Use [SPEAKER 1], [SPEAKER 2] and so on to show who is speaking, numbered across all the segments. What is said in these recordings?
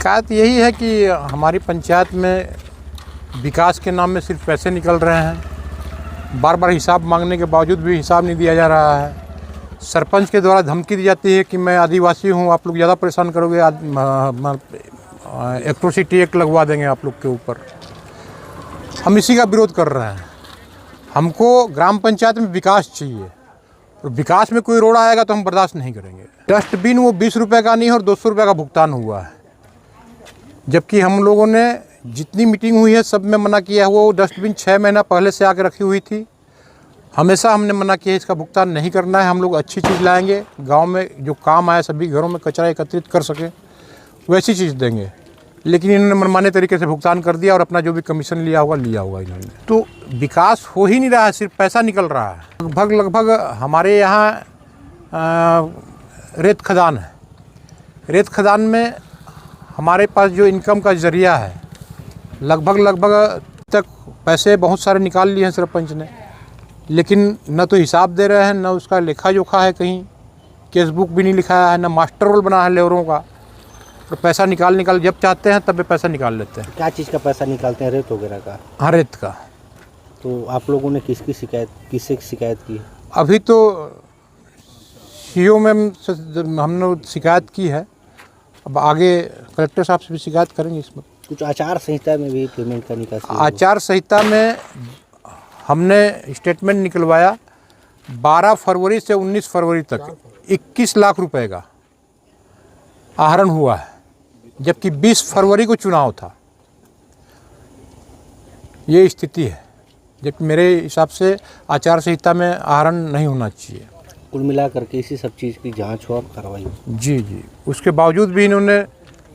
[SPEAKER 1] शिकायत यही है कि हमारी पंचायत में विकास के नाम में सिर्फ पैसे निकल रहे हैं। बार बार हिसाब मांगने के बावजूद भी हिसाब नहीं दिया जा रहा है। सरपंच के द्वारा धमकी दी जाती है कि मैं आदिवासी हूँ, आप लोग ज़्यादा परेशान करोगे, एट्रोसिटी एक्ट लगवा देंगे आप लोग के ऊपर। हम इसी का विरोध कर रहे हैं। हमको ग्राम पंचायत में विकास चाहिए, और विकास में कोई रोड़ा आएगा तो हम बर्दाश्त नहीं करेंगे। डस्टबिन वो 20 रुपये का नहीं है और 200 रुपये का भुगतान हुआ है, जबकि हम लोगों ने जितनी मीटिंग हुई है सब में मना किया है। वो डस्टबिन 6 महीना पहले से आके रखी हुई थी। हमेशा हमने मना किया इसका भुगतान नहीं करना है। हम लोग अच्छी चीज़ लाएंगे, गांव में जो काम आए, सभी घरों में कचरा एकत्रित कर सकें वैसी चीज़ देंगे। लेकिन इन्होंने मनमाने तरीके से भुगतान कर दिया और अपना जो भी कमीशन लिया होगा इन्होंने। तो विकास हो ही नहीं रहा है, सिर्फ पैसा निकल रहा है। लगभग हमारे यहाँ रेत खदान है। रेत खदान में हमारे पास जो इनकम का ज़रिया है, लगभग तक पैसे बहुत सारे निकाल लिए हैं सरपंच ने, लेकिन न तो हिसाब दे रहे हैं, न उसका लेखा जोखा है, कहीं केस बुक भी नहीं लिखाया है, न मास्टर रोल बना है लेबरों का। तो पैसा निकाल जब चाहते हैं तब पैसा निकाल लेते हैं।
[SPEAKER 2] क्या चीज़ का पैसा निकालते हैं? रेत वगैरह का?
[SPEAKER 1] हाँ, रेत का।
[SPEAKER 2] तो आप लोगों ने किससे शिकायत की?
[SPEAKER 1] अभी तो सीओ मैम से हमने शिकायत की है, अब आगे कलेक्टर साहब से भी शिकायत करेंगे। इसमें
[SPEAKER 2] कुछ आचार संहिता में भी पेमेंट का निकासी?
[SPEAKER 1] आचार संहिता में हमने स्टेटमेंट निकलवाया। 12 फरवरी से 19 फरवरी तक 21 लाख रुपए का आहरण हुआ है, जबकि 20 फरवरी को चुनाव था। ये स्थिति है, जबकि मेरे हिसाब से आचार संहिता में आहरण नहीं होना चाहिए।
[SPEAKER 2] कुल मिलाकर के इसी सब चीज़ की जांच हो और कार्रवाई हो।
[SPEAKER 1] जी। उसके बावजूद भी इन्होंने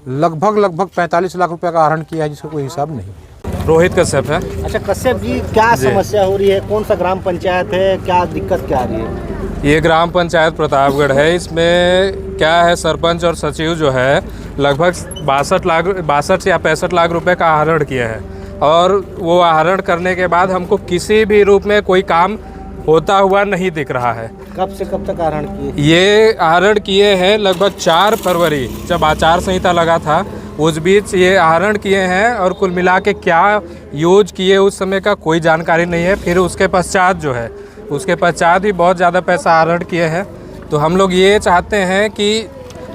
[SPEAKER 1] लगभग 45 लाख रुपए का आहरण किया है, जिसका कोई हिसाब नहीं।
[SPEAKER 3] रोहित कश्यप है।
[SPEAKER 2] अच्छा कश्यप जी, क्या समस्या हो रही है? कौन सा ग्राम पंचायत है? क्या दिक्कत क्या आ रही है?
[SPEAKER 3] ये ग्राम पंचायत प्रतापगढ़ है। इसमें क्या है, सरपंच और सचिव जो है लगभग 62 या 65 लाख रुपए का आहरण किए हैं, और वो आहरण करने के बाद हमको किसी भी रूप में कोई काम होता हुआ नहीं दिख रहा है।
[SPEAKER 2] कब से कब तक आहरण किए?
[SPEAKER 3] ये आहरण किए हैं लगभग 4 फरवरी, जब आचार संहिता लगा था उस बीच ये आहरण किए हैं, और कुल मिला के क्या यूज किए उस समय का कोई जानकारी नहीं है। फिर उसके पश्चात भी बहुत ज़्यादा पैसा आहरण किए हैं। तो हम लोग ये चाहते हैं कि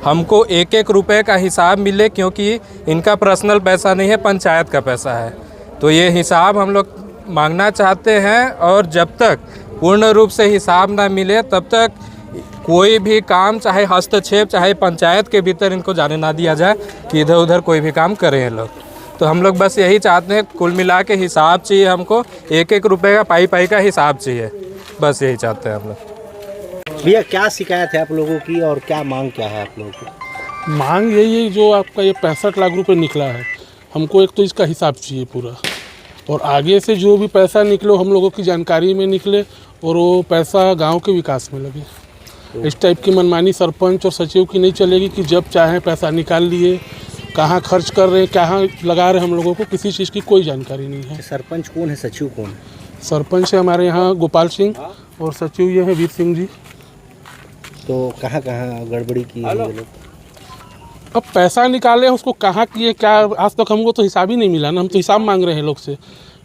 [SPEAKER 3] हमको एक रुपए का हिसाब मिले, क्योंकि इनका पर्सनल पैसा नहीं है, पंचायत का पैसा है। तो ये हिसाब हम लोग मांगना चाहते हैं, और जब तक पूर्ण रूप से हिसाब ना मिले तब तक कोई भी काम, चाहे हस्तक्षेप, चाहे पंचायत के भीतर इनको जाने ना दिया जाए कि इधर उधर कोई भी काम करें ये लोग। तो हम लोग बस यही चाहते हैं, कुल मिला के हिसाब चाहिए हमको, एक रुपए का पाई का हिसाब चाहिए, बस यही चाहते हैं हम लोग।
[SPEAKER 2] भैया क्या शिकायत है आप लोगों की और क्या मांग क्या है आप लोगों की?
[SPEAKER 4] मांग यही है, जो आपका ये 65 लाख रुपए निकला है, हमको एक तो इसका हिसाब चाहिए पूरा, और आगे से जो भी पैसा निकले हम लोगों की जानकारी में निकले, और वो पैसा गांव के विकास में लगे। इस टाइप की मनमानी सरपंच और सचिव की नहीं चलेगी कि जब चाहे पैसा निकाल लिए, कहाँ खर्च कर रहे हैं, कहाँ लगा रहे हैं, हम लोगों को किसी चीज़ की कोई जानकारी नहीं है।
[SPEAKER 2] सरपंच कौन है, सचिव कौन है?
[SPEAKER 4] सरपंच है हमारे यहाँ गोपाल सिंह, और सचिव ये है वीर सिंह जी।
[SPEAKER 2] तो कहाँ गड़बड़ी की है ये लोग?
[SPEAKER 4] अब पैसा निकाले उसको कहाँ किए, क्या, आज तक हमको तो हिसाब ही नहीं मिला ना। हम तो हिसाब मांग रहे हैं लोग से,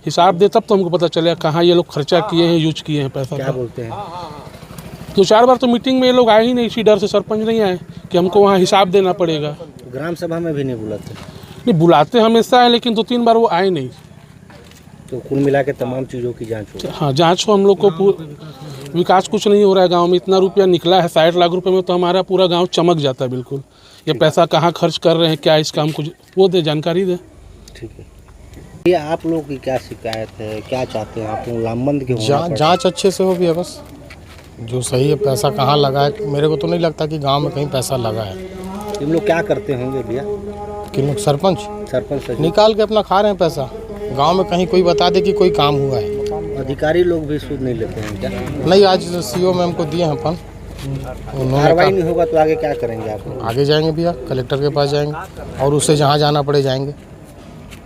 [SPEAKER 4] हिसाब दे तब तो हमको पता चलेगा कहाँ ये लोग खर्चा किए हैं, यूज किए हैं पैसा।
[SPEAKER 2] क्या बोलते हैं?
[SPEAKER 4] 2-4 बार तो मीटिंग में ये लोग आए ही नहीं, इसी डर से सरपंच नहीं आए कि हमको वहाँ हिसाब देना पड़ेगा।
[SPEAKER 2] ग्राम सभा में भी नहीं बुलाते?
[SPEAKER 4] नहीं, बुलाते हमेशा है, लेकिन 2-3 बार वो आए नहीं।
[SPEAKER 2] तो कुल मिला के तमाम चीज़ों की जांच हो?
[SPEAKER 4] हाँ, जांच हो। हम लोग को विकास कुछ नहीं हो रहा है गांव में। इतना रुपया निकला है 60 लाख रुपए में, तो हमारा पूरा गांव चमक जाता है बिल्कुल। ये पैसा कहाँ खर्च कर रहे हैं, क्या इस काम को वो दे, जानकारी दे।
[SPEAKER 2] ठीक है। ये आप लोगों की क्या शिकायत है, क्या चाहते हैं आप लोग? लामबंद के
[SPEAKER 5] जांच अच्छे से हो भी है, बस जो सही है पैसा कहाँ लगा है। मेरे को तो नहीं लगता कि गांव में कहीं पैसा लगा है।
[SPEAKER 2] तुम लोग क्या करते होंगे भैया?
[SPEAKER 5] कि लोग सरपंच निकाल के अपना खा रहे हैं पैसा। गांव में कहीं कोई बता दे कि कोई काम हुआ है।
[SPEAKER 2] अधिकारी लोग भी सूद नहीं लेते हैं क्या?
[SPEAKER 5] नहीं, आज सीओ मैम को दिए हैं अपन।
[SPEAKER 2] कार्रवाई नहीं होगा तो आगे क्या करेंगे आप लोग?
[SPEAKER 5] आगे जाएंगे भैया, कलेक्टर के पास जाएंगे, और उससे जहाँ जाना पड़े जाएंगे।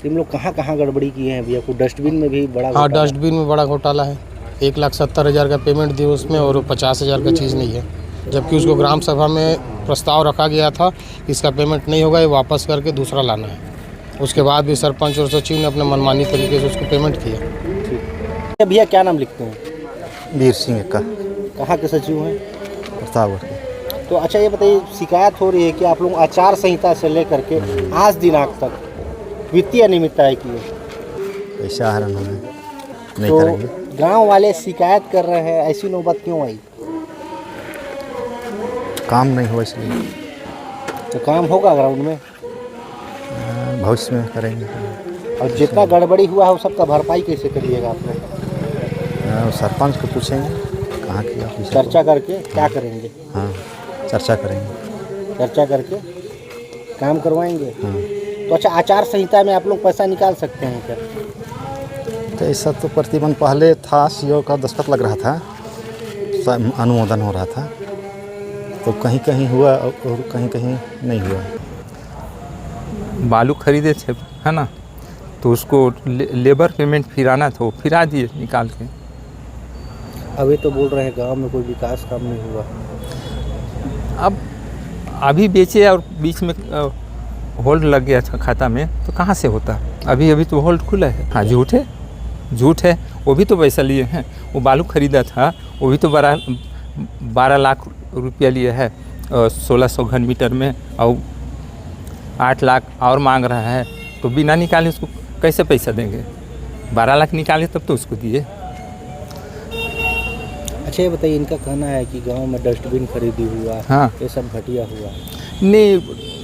[SPEAKER 2] तुम लोग कहाँ गड़बड़ी किए हैं भैया? कुछ डस्टबिन में भी बड़ा?
[SPEAKER 5] हाँ, डस्टबिन में बड़ा घोटाला है। 1,70,000 का पेमेंट दिए उसमें, और 50,000 का चीज़ नहीं है, जबकि उसको ग्राम सभा में प्रस्ताव रखा गया था कि इसका पेमेंट नहीं होगा, ये वापस करके दूसरा लाना है। उसके बाद भी सरपंच और सचिव ने अपने मनमानी तरीके से उसको पेमेंट किया।
[SPEAKER 2] भैया क्या नाम लिखते हैं?
[SPEAKER 6] वीर सिंह का
[SPEAKER 2] कहाँ के सचिव हैं?
[SPEAKER 6] प्रस्ताव करके।
[SPEAKER 2] तो अच्छा ये बताइए, शिकायत हो रही है कि आप लोग आचार संहिता से लेकर के आज दिनांक तक वित्तीय अनियमितता है की
[SPEAKER 6] पैसा आहरण होने नहीं
[SPEAKER 2] तो
[SPEAKER 6] करेंगे।
[SPEAKER 2] गांव वाले शिकायत कर रहे हैं, ऐसी नौबत क्यों आई?
[SPEAKER 6] काम नहीं हुआ इसलिए
[SPEAKER 2] तो काम होगा ग्राउंड में,
[SPEAKER 6] भविष्य में करेंगे।
[SPEAKER 2] और जितना गड़बड़ी हुआ है वो सबका भरपाई कैसे करिएगा आपने?
[SPEAKER 6] सरपंच को पूछेंगे कहाँ किया पैसा।
[SPEAKER 2] चर्चा करके क्या करेंगे?
[SPEAKER 6] हाँ, चर्चा करेंगे।
[SPEAKER 2] चर्चा करके काम करवाएंगे।
[SPEAKER 6] हाँ,
[SPEAKER 2] तो अच्छा, आचार संहिता में आप लोग पैसा निकाल सकते हैं क्या?
[SPEAKER 6] तो ऐसा तो प्रतिबंध पहले था, सीओ का दस्तखत लग रहा था, अनुमोदन हो रहा था, तो कहीं कहीं हुआ और कहीं कहीं नहीं हुआ।
[SPEAKER 3] बालू खरीदे थे, है ना, तो उसको लेबर पेमेंट फिराना था, वो फिरा दिए निकाल के।
[SPEAKER 2] अभी तो बोल रहे हैं गांव में कोई विकास काम नहीं हुआ।
[SPEAKER 3] अब अभी बेचे और बीच में होल्ड लग गया था खाता में, तो कहाँ से होता? अभी अभी तो होल्ड खुला है। हाँ, झूठ है। वो भी तो पैसा लिए हैं। वो बालू खरीदा था, वो भी तो 12 लाख रुपया लिए है 1600 घन मीटर में, और 8 लाख और मांग रहा है। तो बिना निकाले उसको कैसे पैसा देंगे? 12 लाख निकाले तब तो उसको दिए।
[SPEAKER 2] अच्छा ये बताइए, इनका कहना है कि गांव में डस्टबिन खरीदी हुआ,
[SPEAKER 3] हाँ,
[SPEAKER 2] ये सब घटिया हुआ।
[SPEAKER 3] नहीं,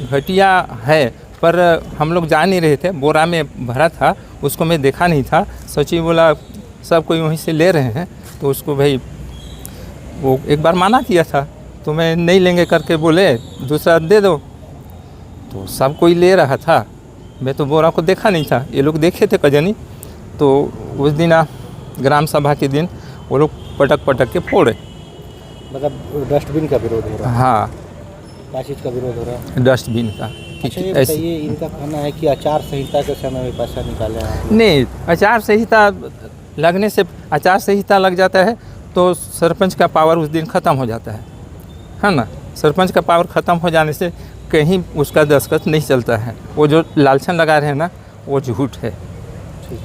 [SPEAKER 3] घटिया है, पर हम लोग जा नहीं रहे थे। बोरा में भरा था, उसको मैं देखा नहीं था। सचिव बोला सब कोई वहीं से ले रहे हैं, तो उसको भाई वो एक बार माना किया था, तो मैं नहीं लेंगे करके बोले दूसरा दे दो, तो सब कोई ले रहा था। मैं तो बोरा को देखा नहीं था, ये लोग देखे थे कजनी। तो उस दिन ग्राम सभा के दिन वो लोग पटक के फोड़े।
[SPEAKER 2] मतलब डस्टबिन का विरोध हो रहा है?
[SPEAKER 3] हाँ,
[SPEAKER 2] क्या चीज़ का विरोध हो रहा है?
[SPEAKER 3] डस्टबिन का।
[SPEAKER 2] अच्छा ये बताइए, इनका कहना है कि आचार संहिता के समय में पैसा निकाले हैं।
[SPEAKER 3] नहीं, आचार संहिता लगने से आचार संहिता लग जाता है तो सरपंच का पावर उस दिन ख़त्म हो जाता है ना। सरपंच का पावर ख़त्म हो जाने से कहीं उसका दस्तखत नहीं चलता है। वो जो लालछन लगा रहे हैं ना, वो झूठ है।
[SPEAKER 2] ठीक।